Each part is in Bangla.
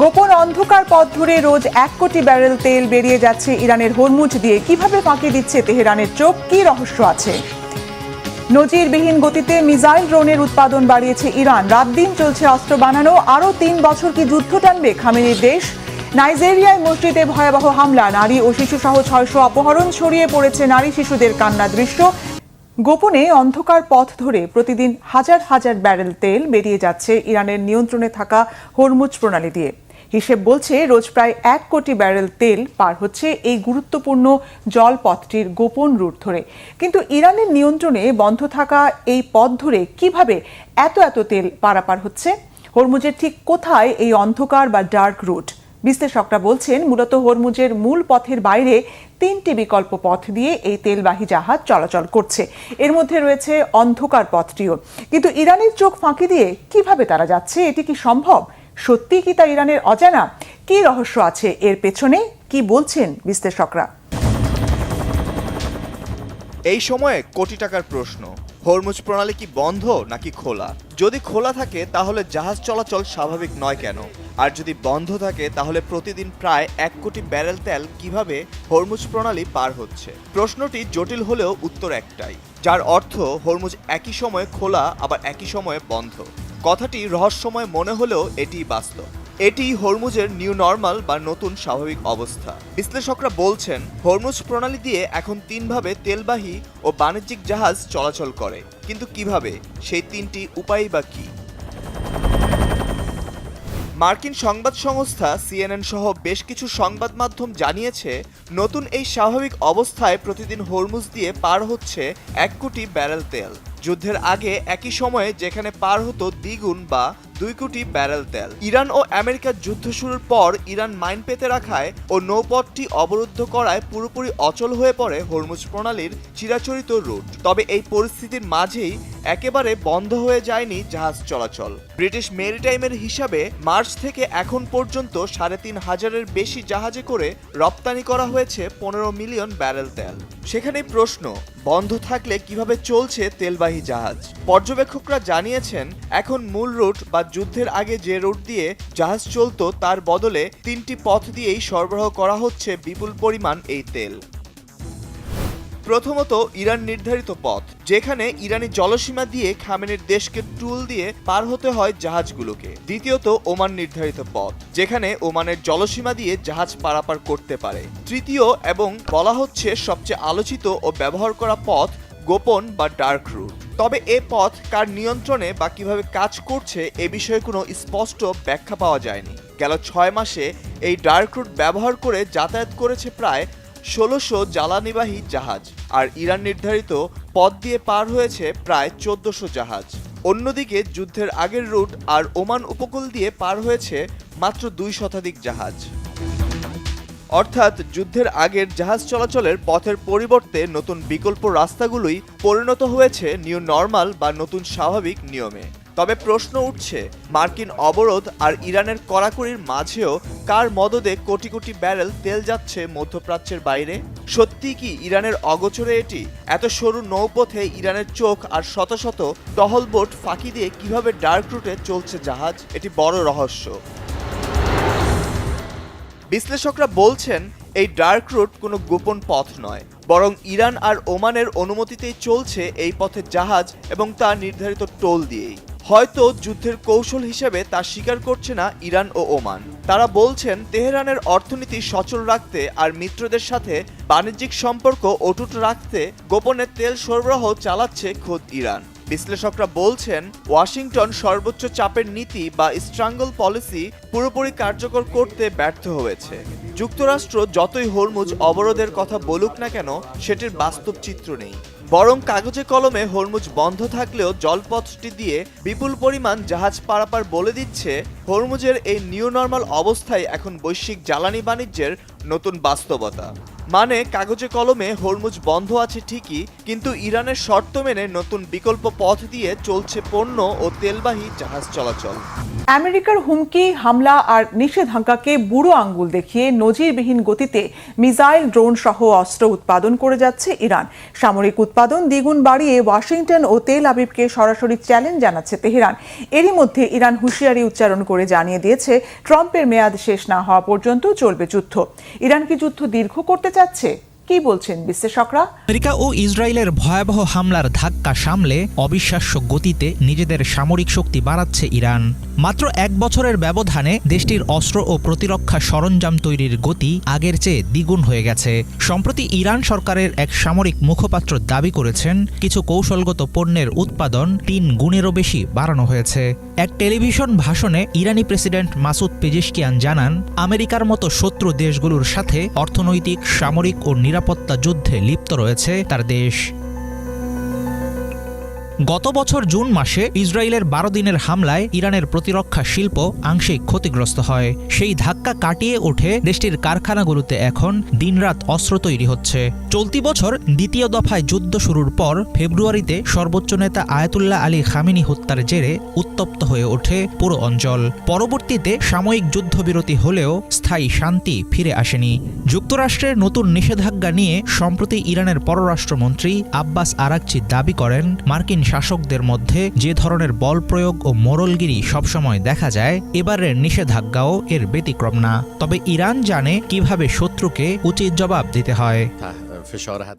গোপন অন্ধকার পথ ধরে রোজ 1 কোটি ব্যারেল তেল বেরিয়ে যাচ্ছে ইরানের হরমুজ দিয়ে। কিভাবে ফাঁকি দিচ্ছে তেহরানের চোখ? কি রহস্য আছে? নজিরবিহীন গতিতে মিসাইল ড্রোনের উৎপাদন বাড়িয়েছে ইরান। রাত দিন চলছে অস্ত্র বানানো। আরও 3 বছর কি যুদ্ধ টানবে খামেনির দেশ? নাইজেরিয়ায় মসজিদে ভয়াবহ হামলা, নারী ও শিশু সহ 600 অপহরণ, ছড়িয়ে পড়েছে নারী শিশুদের কান্না দৃশ্য। গোপনে অন্ধকার পথ ধরে প্রতিদিন হাজার হাজার ব্যারেল তেল বেরিয়ে যাচ্ছে ইরানের নিয়ন্ত্রণে থাকা হরমুজ প্রণালী দিয়ে। হিসেব বলছে রোজ প্রায় 1 কোটি ব্যারেল তেল পার হচ্ছে এই গুরুত্বপূর্ণ জলপথটির গোপন রুট ধরে। কিন্তু ইরানের নিয়ন্ত্রণে বন্ধ থাকা এই পথ ধরে কিভাবে এত তেল পারাপার হচ্ছে? হরমুজের ঠিক কোথায় এই অন্ধকার বা ডার্ক রুট? বিশ্লেষকরা বলছেন মূলত হরমুজের মূল পথের বাইরে 3টি বিকল্প পথ দিয়ে এই তেলবাহী জাহাজ চলাচল করছে। এর মধ্যে রয়েছে অন্ধকার পথটিও। কিন্তু ইরানের চোখ ফাঁকি দিয়ে কিভাবে তারা যাচ্ছে? এটি কি সম্ভব? সত্যি কি তা ইরানের অজানা? কি রহস্য আছে এর পেছনে? কি বলছেন বিশ্লেষকরা? এই সময়ে কোটি টাকার প্রশ্ন, হরমুজ প্রণালী কি বন্ধ নাকি খোলা? যদি খোলা থাকে তাহলে জাহাজ চলাচল স্বাভাবিক নয় কেন? আর যদি বন্ধ থাকে তাহলে প্রতিদিন প্রায় 1 কোটি ব্যারেল তেল কিভাবে হরমুজ প্রণালী পার হচ্ছে? প্রশ্নটি জটিল হলেও উত্তর একটাই, যার অর্থ হরমুজ একই সময়ে খোলা আবার একই সময়ে বন্ধ। কথাটি রহস্যময় মনে হলেও এটিই বাস্তব। এটি হরমুজের নিউ নর্মাল বা নতুন স্বাভাবিক অবস্থা। বিশ্লেষকরা বলছেন হরমুজ প্রণালী দিয়ে এখন 3 ভাবে তেলবাহী ও বাণিজ্যিক জাহাজ চলাচল করে। কিন্তু কিভাবে? সেই 3টি উপায় বা কি? মার্কিন সংবাদ সংস্থা সিএনএন সহ বেশ কিছু সংবাদ মাধ্যম জানিয়েছে নতুন এই স্বাভাবিক অবস্থায় প্রতিদিন হরমুজ দিয়ে পার হচ্ছে 1 কোটি ব্যারেল তেল। যুদ্ধের আগে একই সময়ে যেখানে পার হতো দ্বিগুণ বা 2 কোটি ব্যারেল তেল। ইরান ও আমেরিকার যুদ্ধ শুরুর পর ইরান মাইন পেতে রাখায় ও নৌপথটি অবরুদ্ধ করায় পুরোপুরি অচল হয়ে পড়ে হরমুজ প্রণালীর চিরাচরিত রুট। তবে এই পরিস্থিতির মাঝেই একেবারে বন্ধ হয়ে যায়নি জাহাজ চলাচল। ব্রিটিশ মেরিটাইমের হিসাবে মার্চ থেকে এখন পর্যন্ত 3,500-এর বেশি জাহাজে করে রপ্তানি করা হয়েছে 15 মিলিয়ন ব্যারেল তেল। সেখানেই প্রশ্ন, বন্ধ থাকলে কিভাবে চলছে তেলবাহী জাহাজ? পর্যবেক্ষকরা জানিয়েছেন এখন মূল রুট বা যুদ্ধের আগে যে রুট দিয়ে জাহাজ চলতো তার বদলে 3টি পথ দিয়েই সরবরাহ করা হচ্ছে বিপুল পরিমাণ এই তেল। প্রথমত, ইরান নির্ধারিত পথ, যেখানে ইরানি জলসীমা দিয়ে খামেনির দেশকে টুল দিয়ে পার হতে হয় জাহাজগুলোকে। দ্বিতীয়ত, ওমান নির্ধারিত পথ, যেখানে ওমানের জলসীমা দিয়ে জাহাজ পারাপার করতে পারে। তৃতীয় এবং বলা হচ্ছে সবচেয়ে আলোচিত ও ব্যবহার করা পথ, গোপন বা ডার্ক রুট। তবে এ পথ কার নিয়ন্ত্রণে বা কিভাবে কাজ করছে এ বিষয়ে কোনো স্পষ্ট ব্যাখ্যা পাওয়া যায়নি। গেল 6 মাসে এই ডার্ক রুট ব্যবহার করে যাতায়াত করেছে প্রায় 1600 জ্বালানিবাহী জাহাজ, আর ইরান নির্ধারিত পথ দিয়ে পার হয়েছে প্রায় 1400 জাহাজ। অন্যদিকে যুদ্ধের আগের রুট আর ওমান উপকূল দিয়ে পার হয়েছে মাত্র 2 শতাধিক জাহাজ। অর্থাৎ যুদ্ধের আগের জাহাজ চলাচলের পথের পরিবর্তে নতুন বিকল্প রাস্তাগুলোই পরিণত হয়েছে নিউ নর্মাল বা নতুন স্বাভাবিক নিয়মে। তবে প্রশ্ন উঠছে, মার্কিন অবরোধ আর ইরানের কড়াকড়ির মাঝেও কার মদদে কোটি কোটি ব্যারেল তেল যাচ্ছে মধ্যপ্রাচ্যের বাইরে? সত্যি কি ইরানের অগোচরে এটি? এত সরু নৌপথে ইরানের চোখ আর শত শত টহল বোট ফাঁকি দিয়ে কিভাবে ডার্ক রুটে চলছে জাহাজ? এটি বড় রহস্য। বিশ্লেষকরা বলছেন এই ডার্ক রুট কোনো গোপন পথ নয়, বরং ইরান আর ওমানের অনুমতিতেই চলছে এই পথে জাহাজ এবং তা নির্ধারিত টোল দিয়েই। হয়তো যুদ্ধের কৌশল হিসেবে তা স্বীকার করছে না ইরান ও ওমান। তারা বলছেন তেহরানের অর্থনীতি সচল রাখতে আর মিত্রদের সাথে বাণিজ্যিক সম্পর্ক অটুট রাখতে গোপনে তেল সরবরাহ চালাচ্ছে খোদ ইরান। বিশ্লেষকরা বলছেন ওয়াশিংটন সর্বোচ্চ চাপের নীতি বা স্ট্রাঙ্গল পলিসি পুরোপুরি কার্যকর করতে ব্যর্থ হয়েছে। যুক্তরাষ্ট্র যতই হরমুজ অবরোধের কথা বলুক না কেন, সেটির বাস্তব চিত্র নেই। বরং কাগজে কলমে হরমুজ বন্ধ থাকলেও জলপথটি দিয়ে বিপুল পরিমাণ জাহাজ পারাপার বলে দিচ্ছে হরমুজের এই নিউ নর্মাল অবস্থায় এখন বৈশ্বিক জ্বালানি বাণিজ্যের নতুন বাস্তবতা। মানে কাগজে কলমে হরমুজ বন্ধ আছে ঠিকই, কিন্তু ইরানের শর্ত মেনে নতুন বিকল্প পথ দিয়ে চলছে পণ্য ও তেলবাহী জাহাজ চলাচল। আমেরিকার হুমকি, হামলা আর নিষেধাজ্ঞাকে বুড়ো আঙ্গুল দেখিয়ে নজিরবিহীন গতিতে মিসাইল, ড্রোন সহ অস্ত্র উৎপাদন করে যাচ্ছে ইরান। সামরিক উৎপাদন দ্বিগুণ বাড়িয়ে ওয়াশিংটন ও তেল আবিবকে সরাসরি চ্যালেঞ্জ জানাচ্ছে তেহরান। এরই মধ্যে ইরান হুঁশিয়ারি উচ্চারণ করে জানিয়ে দিয়েছে, ট্রাম্পের মেয়াদ শেষ না হওয়া পর্যন্ত চলবে যুদ্ধ। ইরান কি যুদ্ধ দীর্ঘ করতে চাচ্ছে? কি বলছেন বিশ্লেষকরা? আমেরিকা ও ইসরায়েলের ভয়াবহ হামলার ধাক্কা সামলে অবিশ্বাস্য গতিতে নিজেদের সামরিক শক্তি বাড়াচ্ছে ইরান। মাত্র 1 বছরের ব্যবধানে দেশটির অস্ত্র ও প্রতিরক্ষা সরঞ্জাম তৈরির গতি আগের চেয়ে দ্বিগুণ হয়ে গেছে। সম্প্রতি ইরান সরকারের এক সামরিক মুখপাত্র দাবি করেছেন, কিছু কৌশলগত পণ্যের উৎপাদন 3 গুণেরও বেশি বাড়ানো হয়েছে। এক টেলিভিশন ভাষণে ইরানি প্রেসিডেন্ট মাসুদ পেজেশকিয়ান জানান, আমেরিকার মতো শত্রু দেশগুলোর সাথে অর্থনৈতিক, সামরিক ও নিরাপত্তা যুদ্ধে লিপ্ত রয়েছে তার দেশ। গত বছর জুন মাসে ইসরায়েলের 12 দিনের হামলায় ইরানের প্রতিরক্ষা শিল্প আংশিক ক্ষতিগ্রস্ত হয়। সেই ধাক্কা কাটিয়ে ওঠে দেশটির কারখানাগুলোতে এখন দিনরাত অস্ত্র তৈরি হচ্ছে। চলতি বছর দ্বিতীয় দফায় যুদ্ধ শুরুর পর ফেব্রুয়ারিতে সর্বোচ্চ নেতা আয়াতুল্লাহ আলী খামেনি হত্যার জেরে উত্তপ্ত হয়ে ওঠে পুরো অঞ্চল। পরবর্তীতে সাময়িক যুদ্ধবিরতি হলেও স্থায়ী শান্তি ফিরে আসেনি। যুক্তরাষ্ট্রের নতুন নিষেধাজ্ঞা নিয়ে সম্প্রতি ইরানের পররাষ্ট্রমন্ত্রী আব্বাস আরাকচি দাবি করেন, মার্কিন শাসকদের মধ্যে যে ধরনের বল প্রয়োগ ও মোড়লগিরি সবসময় দেখা যায়, এবারের নিষেধাজ্ঞাও এর ব্যতিক্রম না। তবে ইরান জানে কিভাবে শত্রুকে উচিত জবাব দিতে হয়।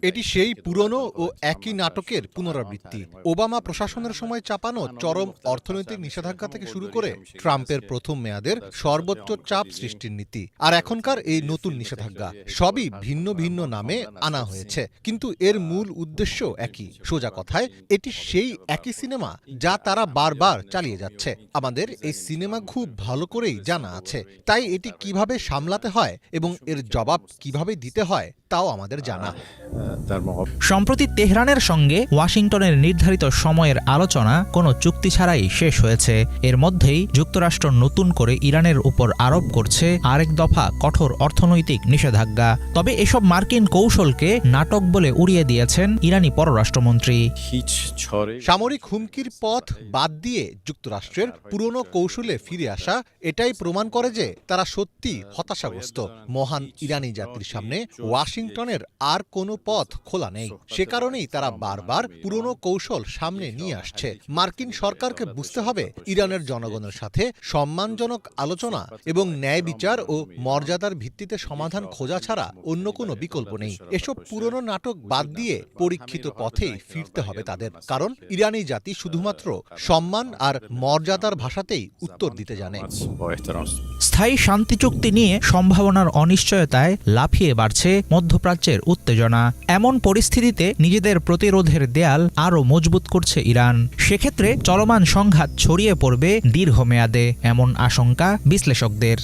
এটি সেই পুরনো ও একই নাটকের পুনরাবৃত্তি। ওবামা প্রশাসনের সময় চাপানো চরম অর্থনৈতিক নিষেধাজ্ঞা থেকে শুরু করে ট্রাম্পের প্রথম মেয়াদের সর্বোচ্চ চাপ সৃষ্টির নীতি, আর এখনকার এই নতুন নিষেধাজ্ঞা, সবই ভিন্ন ভিন্ন নামে আনা হয়েছে, কিন্তু এর মূল উদ্দেশ্য একই। সোজা কথায় এটি সেই একই সিনেমা যা তারা বারবার চালিয়ে যাচ্ছে। আমাদের এই সিনেমা খুব ভালো করেই জানা আছে, তাই এটি কিভাবে সামলাতে হয় এবং এর জবাব কিভাবে দিতে হয় তাও আমাদের জানা। সম্প্রতি তেহরানের সঙ্গে ওয়াশিংটনের নির্ধারিত সময়ের আলোচনা কোনো চুক্তি ছাড়াই শেষ হয়েছে। এর মধ্যেই যুক্তরাষ্ট্র নতুন করে ইরানের উপর আরোপ করছে আরেক দফা কঠোর অর্থনৈতিক নিষেধাজ্ঞা। তবে এসব মার্কিন কৌশলকে নাটক বলে উড়িয়ে দিয়েছেন ইরানি পররাষ্ট্রমন্ত্রী। সামরিক হুমকির পথ বাদ দিয়ে যুক্তরাষ্ট্রের পুরনো কৌশলে ফিরে আসা এটাই প্রমাণ করে যে তারা সত্যি হতাশাগ্রস্ত। মহান ইরানি জাতির সামনে ওয়াশিংটনের আর কোনো পথ খোলা নেই। সে কারণেই তারা বারবার পুরনো কৌশল সামনে নিয়ে আসছে। মার্কিন সরকারকে বুঝতে হবে, ইরানের জনগণের সাথে সম্মানজনক আলোচনা এবং ন্যায় বিচার ও মর্যাদার ভিত্তিতে সমাধান খোঁজা ছাড়া অন্য কোনো বিকল্প নেই। এসব পুরনো নাটক বাদ দিয়ে পরীক্ষিত পথেই ফিরতে হবে তাদের, কারণ ইরানি জাতি শুধুমাত্র সম্মান আর মর্যাদার ভাষাতেই উত্তর দিতে জানে। স্থায়ী শান্তি চুক্তি নিয়ে সম্ভাবনার অনিশ্চয়তায় লাফিয়ে বাড়ছে মধ্যপ্রাচ্যের উত্তেজনা। এমন পরিস্থিতিতে নিজেদের প্রতিরোধের দেয়াল আরও মজবুত করছে ইরান। সেক্ষেত্রে চলমান সংঘাত ছড়িয়ে পড়বে দীর্ঘমেয়াদে, এমন আশঙ্কা বিশ্লেষকদের।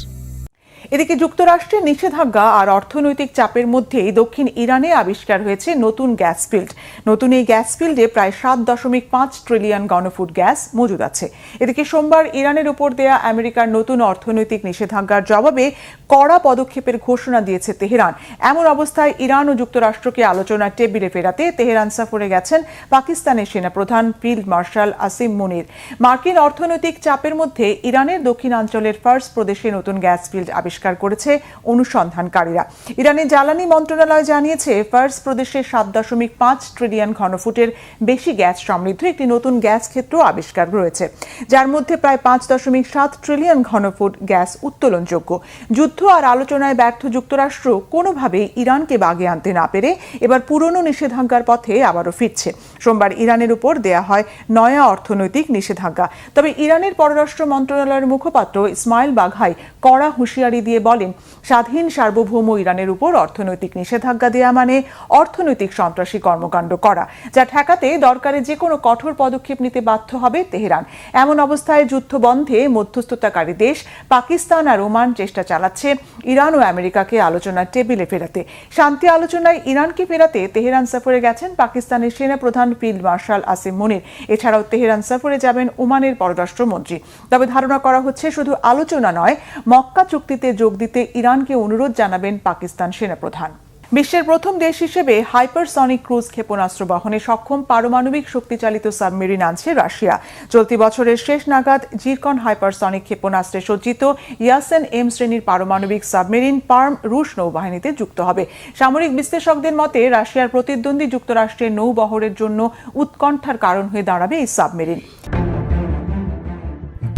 এদিকে যুক্তরাষ্ট্রের নিষেধাজ্ঞা আর অর্থনৈতিক চাপের মধ্যেই দক্ষিণ ইরানে আবিষ্কার হয়েছে নতুন গ্যাস ফিল্ড। নতুন এই গ্যাস ফিল্ডে প্রায় 7.5 ট্রিলিয়ন ঘনফুট গ্যাস মজুদ আছে। এদিকে সোমবার ইরানের উপর দেয়া আমেরিকার নতুন অর্থনৈতিক নিষেধাজ্ঞার জবাবে কড়া পদক্ষেপের ঘোষণা দিয়েছে তেহরান। এমন অবস্থায় ইরান ও যুক্তরাষ্ট্রকে আলোচনার টেবিলে ফেরাতে তেহরান সফরে গেছেন পাকিস্তানের সেনাপ্রধান ফিল্ড মার্শাল আসিম মুনির। মার্কিন অর্থনৈতিক চাপের মধ্যে ইরানের দক্ষিণাঞ্চলের ফার্স প্রদেশে নতুন গ্যাস ফিল্ড আবিষ্কার করেছে অনুসন্ধানকারীরা। ইরানের জ্বালানি মন্ত্রণালয় জানিয়েছে, ফার্স প্রদেশে 7.5 ট্রিলিয়ন ঘনফুটের বেশি গ্যাস সমৃদ্ধ একটি নতুন গ্যাস ক্ষেত্র আবিষ্কার রয়েছে, যার মধ্যে প্রায় 5.7 ট্রিলিয়ন ঘনফুট গ্যাস উত্তোলনযোগ্য। যুদ্ধ আর আলোচনায় ব্যর্থ যুক্তরাষ্ট্র কোনোভাবেই ইরানকে বাগে আনতে না পেরে এবার পুরনো নিষেধাজ্ঞার পথে আবারও ফিরছে। সোমবার ইরানের উপর দেয়া হয় নয়া অর্থনৈতিক নিষেধাজ্ঞা। তবে ইরানের পররাষ্ট্র মন্ত্রণালয়ের মুখপাত্র ইসমাইল বাঘাই কড়া হুঁশিয়ারি দিয়ে বলেন, স্বাধীন সার্বভৌম ইরানের উপর অর্থনৈতিক নিষেধাজ্ঞা দেয়া মানে অর্থনৈতিক সন্ত্রাসী কর্মকাণ্ড করা, যা ঠেকাতে দরকারে যে কোনো কঠোর পদক্ষেপ নিতে বাধ্য হবে তেহরান। এমন অবস্থায় যুদ্ধ বন্ধে মধ্যস্থতাকারী দেশ পাকিস্তান আর ওমান চেষ্টা চালাচ্ছে ইরান ও আমেরিকাকে আলোচনার টেবিলে ফেরাতে। শান্তি আলোচনায় ইরানকে ফেরাতে তেহরান সফরে গেছেন পাকিস্তানের সেনাপ্রধান ফিল্ড মার্শাল আসিম মুনির। এছাড়াও তেহরান সফরে যাবেন ওমানের পররাষ্ট্রমন্ত্রী। তবে ধারণা করা হচ্ছে, শুধু আলোচনা নয়, মক্কা চুক্তিতে যোগ দিতে ইরানকে অনুরোধ জানাবেন পাকিস্তান সেনাপ্রধান। বিশ্বের প্রথম দেশ হিসেবে হাইপারসনিক ক্রুজ ক্ষেপণাস্ত্র বহনে সক্ষম পারমাণবিক শক্তিচালিত সাবমেরিন আনছে রাশিয়া। চলতি বছরের শেষ নাগাদ জিরকন হাইপারসনিক ক্ষেপণাস্ত্রে সজ্জিত ইয়াসেন এম শ্রেণীর পারমাণবিক সাবমেরিন পার্ম রুশ নৌবাহিনীতে যুক্ত হবে। সামরিক বিশ্লেষকদের মতে রাশিয়ার প্রতিদ্বন্দ্বী যুক্তরাষ্ট্রের নৌবহরের জন্য উৎকণ্ঠার কারণ হয়ে দাঁড়াবে এই সাবমেরিন।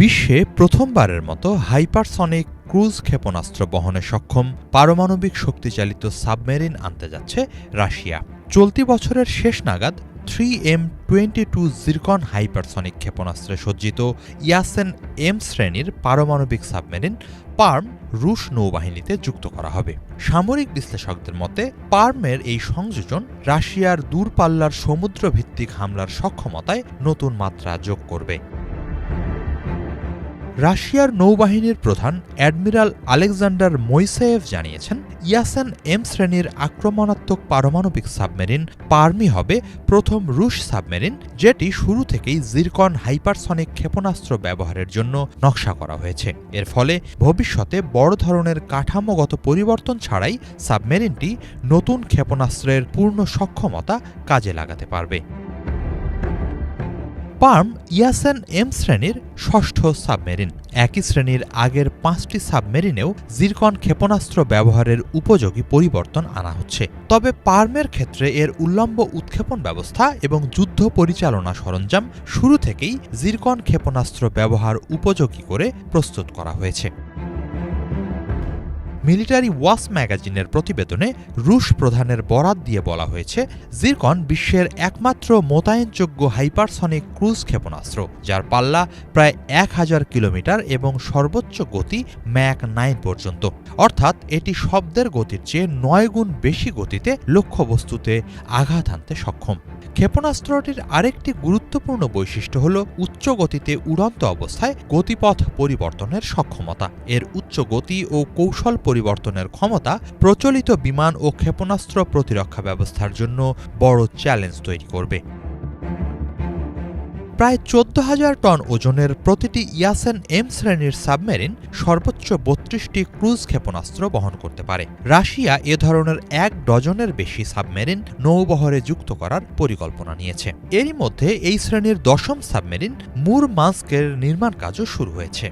বিশ্বে প্রথমবারের মতো হাইপারসনিক ক্রুজ ক্ষেপণাস্ত্র বহনে সক্ষম পারমাণবিক শক্তিচালিত সাবমেরিন আনতে যাচ্ছে রাশিয়া। চলতি বছরের শেষ নাগাদ 3M22 জিরকন হাইপারসনিক ক্ষেপণাস্ত্রে সজ্জিত ইয়াসেন এম শ্রেণীর পারমাণবিক সাবমেরিন পার্ম রুশ নৌবাহিনীতে যুক্ত করা হবে। সামরিক বিশ্লেষকদের মতে পার্মের এই সংযোজন রাশিয়ার দূরপাল্লার সমুদ্রভিত্তিক হামলার সক্ষমতায় নতুন মাত্রা যোগ করবে। রাশিয়ার নৌবাহিনীর প্রধান অ্যাডমিরাল আলেকজান্ডার মোইসেয়েভ জানিয়েছেন, ইয়াসেন এম শ্রেণীর আক্রমণাত্মক পারমাণবিক সাবমেরিন পার্মি হবে প্রথম রুশ সাবমেরিন, যেটি শুরু থেকেই জিরকন হাইপারসনিক ক্ষেপণাস্ত্র ব্যবহারের জন্য নকশা করা হয়েছে। এর ফলে ভবিষ্যতে বড় ধরনের কাঠামোগত পরিবর্তন ছাড়াই সাবমেরিনটি নতুন ক্ষেপণাস্ত্রের পূর্ণ সক্ষমতা কাজে লাগাতে পারবে। পার্ম ইয়াসেন এম শ্রেণীর ষষ্ঠ সাবমেরিন। একই শ্রেণীর আগের 5টি সাবমেরিনেও জিরকন ক্ষেপণাস্ত্র ব্যবহারের উপযোগী পরিবর্তন আনা হচ্ছে। তবে পার্মের ক্ষেত্রে এর উল্লম্ব উৎক্ষেপণ ব্যবস্থা এবং যুদ্ধ পরিচালনা সরঞ্জাম শুরু থেকেই জিরকন ক্ষেপণাস্ত্র ব্যবহার উপযোগী করে প্রস্তুত করা হয়েছে। মিলিটারি ওয়াচ ম্যাগাজিনের প্রতিবেদনে রুশ প্রধানের বরাত দিয়ে বলা হয়েছে, জিরকন বিশ্বের একমাত্র মোতায়েনযোগ্য হাইপারসনিক ক্রুজ ক্ষেপণাস্ত্র, যার পাল্লা প্রায় 1000 কিলোমিটার এবং সর্বোচ্চ গতি ম্যাক 9 পর্যন্ত। অর্থাৎ এটি শব্দের গতির চেয়ে 9 গুণ বেশি গতিতে লক্ষ্যবস্তুতে আঘাত হানতে সক্ষম। ক্ষেপণাস্ত্রটির আরেকটি গুরুত্বপূর্ণ বৈশিষ্ট্য হল উচ্চ গতিতে উড়ন্ত অবস্থায় গতিপথ পরিবর্তনের সক্ষমতা। এর উচ্চ গতি ও কৌশল পরিবর্তনের ক্ষমতা প্রচলিত বিমান ও ক্ষেপণাস্ত্র প্রতিরক্ষা ব্যবস্থার জন্য বড় চ্যালেঞ্জ তৈরি করবে। প্রায় 14,000 টন ওজনের প্রতিটি ইয়াসেন এম শ্রেণীর সাবমেরিন সর্বোচ্চ 32টি ক্রুজ ক্ষেপণাস্ত্র বহন করতে পারে। রাশিয়া এ ধরনের 1 ডজনের বেশি সাবমেরিন নৌবহরে যুক্ত করার পরিকল্পনা নিয়েছে। এরই মধ্যে এই শ্রেণীর 10ম সাবমেরিন মুরমানস্কের নির্মাণ কাজও শুরু হয়েছে।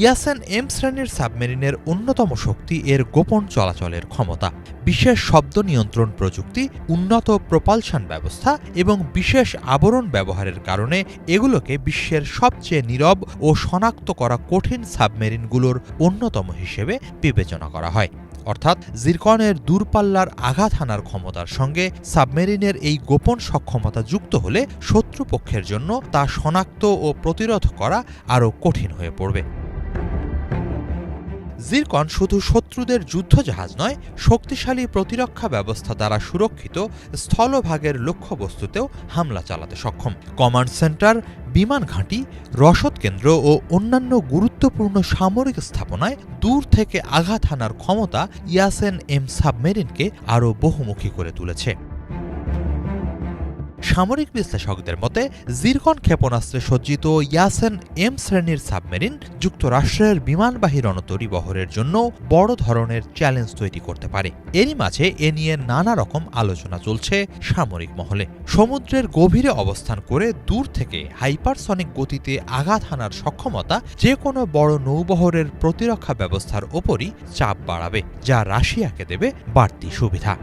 ইয়াসেন এম শ্রেণীর সাবমেরিনের অন্যতম শক্তি এর গোপন চলাচলের ক্ষমতা। বিশেষ শব্দ নিয়ন্ত্রণ প্রযুক্তি, উন্নত প্রপালশন ব্যবস্থা এবং বিশেষ আবরণ ব্যবহারের কারণে এগুলোকে বিশ্বের সবচেয়ে নীরব ও শনাক্ত করা কঠিন সাবমেরিনগুলোর অন্যতম হিসেবে বিবেচনা করা হয়। অর্থাৎ জিরকনের দূরপাল্লার আঘাত হানার ক্ষমতার সঙ্গে সাবমেরিনের এই গোপন সক্ষমতা যুক্ত হলে শত্রুপক্ষের জন্য তা শনাক্ত ও প্রতিরোধ করা আরও কঠিন হয়ে পড়বে। জিরকন শুধু শত্রুদের যুদ্ধজাহাজ নয়, শক্তিশালী প্রতিরক্ষা ব্যবস্থা দ্বারা সুরক্ষিত স্থলভাগের লক্ষ্যবস্তুতেও হামলা চালাতে সক্ষম। কমান্ড সেন্টার, বিমান ঘাঁটি, রসদ কেন্দ্র ও অন্যান্য গুরুত্বপূর্ণ সামরিক স্থাপনায় দূর থেকে আঘাত হানার ক্ষমতা ইয়াসেন এম সাবমেরিনকে আরও বহুমুখী করে তুলেছে। সামরিক বিশ্লেষকদের মতে জিরকন ক্ষেপণাস্ত্রে সজ্জিত ইয়াসেন এম শ্রেণীর সাবমেরিন যুক্তরাষ্ট্রের বিমানবাহী রণতরী বহরের জন্য বড় ধরনের চ্যালেঞ্জ তৈরি করতে পারে। এরই মাঝে এ নিয়ে নানা রকম আলোচনা চলছে সামরিক মহলে। সমুদ্রের গভীরে অবস্থান করে দূর থেকে হাইপারসনিক গতিতে আঘাত হানার সক্ষমতা যে কোনো বড় নৌবহরের প্রতিরক্ষা ব্যবস্থার ওপরই চাপ বাড়াবে, যা রাশিয়াকে দেবে বাড়তি সুবিধা।